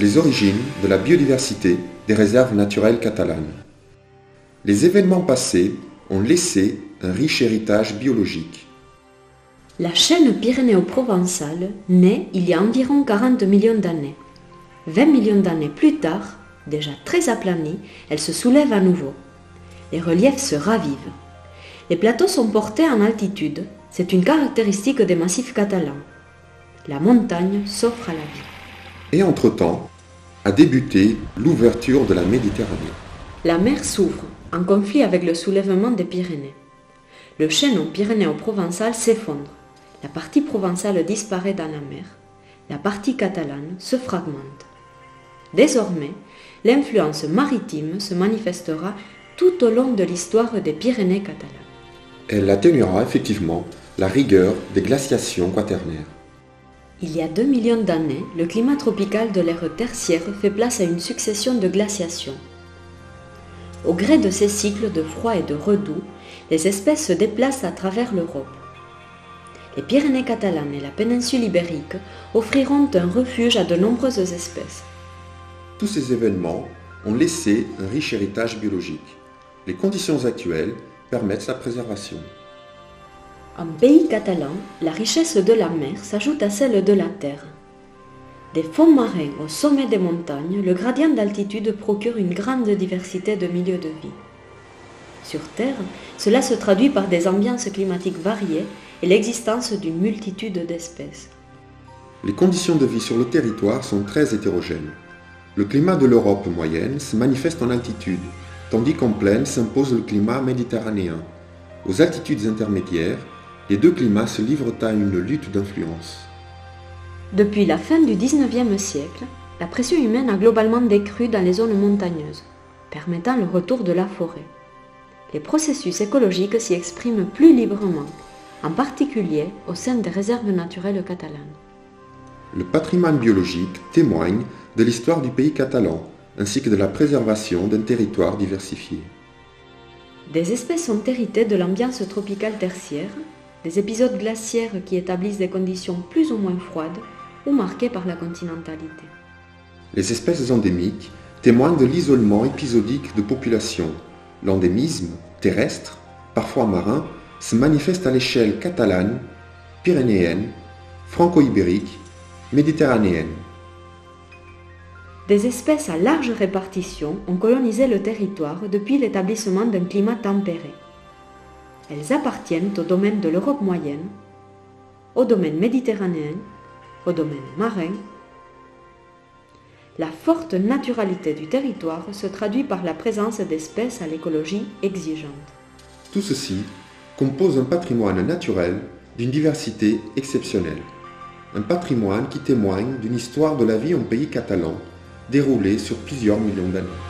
Les origines de la biodiversité des réserves naturelles catalanes. Les événements passés ont laissé un riche héritage biologique. La chaîne pyrénéo-provençale naît il y a environ 40 millions d'années. 20 millions d'années plus tard, déjà très aplanie, elle se soulève à nouveau. Les reliefs se ravivent. Les plateaux sont portés en altitude, c'est une caractéristique des massifs catalans. La montagne s'offre à la vie. Et entre-temps, a débuté l'ouverture de la Méditerranée. La mer s'ouvre, en conflit avec le soulèvement des Pyrénées. Le chaînon pyrénéo-provençal s'effondre. La partie provençale disparaît dans la mer. La partie catalane se fragmente. Désormais, l'influence maritime se manifestera tout au long de l'histoire des Pyrénées catalanes. Elle atténuera effectivement la rigueur des glaciations quaternaires. Il y a 2 millions d'années, le climat tropical de l'ère tertiaire fait place à une succession de glaciations. Au gré de ces cycles de froid et de redoux, les espèces se déplacent à travers l'Europe. Les Pyrénées catalanes et la péninsule ibérique offriront un refuge à de nombreuses espèces. Tous ces événements ont laissé un riche héritage biologique. Les conditions actuelles permettent sa préservation. En pays catalan, la richesse de la mer s'ajoute à celle de la terre. Des fonds marins au sommet des montagnes, le gradient d'altitude procure une grande diversité de milieux de vie. Sur Terre, cela se traduit par des ambiances climatiques variées et l'existence d'une multitude d'espèces. Les conditions de vie sur le territoire sont très hétérogènes. Le climat de l'Europe moyenne se manifeste en altitude, tandis qu'en plaine s'impose le climat méditerranéen. Aux altitudes intermédiaires, les deux climats se livrent à une lutte d'influence. Depuis la fin du XIXe siècle, la pression humaine a globalement décru dans les zones montagneuses, permettant le retour de la forêt. Les processus écologiques s'y expriment plus librement, en particulier au sein des réserves naturelles catalanes. Le patrimoine biologique témoigne de l'histoire du pays catalan, ainsi que de la préservation d'un territoire diversifié. Des espèces sont héritées de l'ambiance tropicale tertiaire, des épisodes glaciaires qui établissent des conditions plus ou moins froides ou marquées par la continentalité. Les espèces endémiques témoignent de l'isolement épisodique de populations. L'endémisme terrestre, parfois marin, se manifeste à l'échelle catalane, pyrénéenne, franco-ibérique, méditerranéenne. Des espèces à large répartition ont colonisé le territoire depuis l'établissement d'un climat tempéré. Elles appartiennent au domaine de l'Europe moyenne, au domaine méditerranéen, au domaine marin. La forte naturalité du territoire se traduit par la présence d'espèces à l'écologie exigeante. Tout ceci compose un patrimoine naturel d'une diversité exceptionnelle. Un patrimoine qui témoigne d'une histoire de la vie en pays catalan déroulée sur plusieurs millions d'années.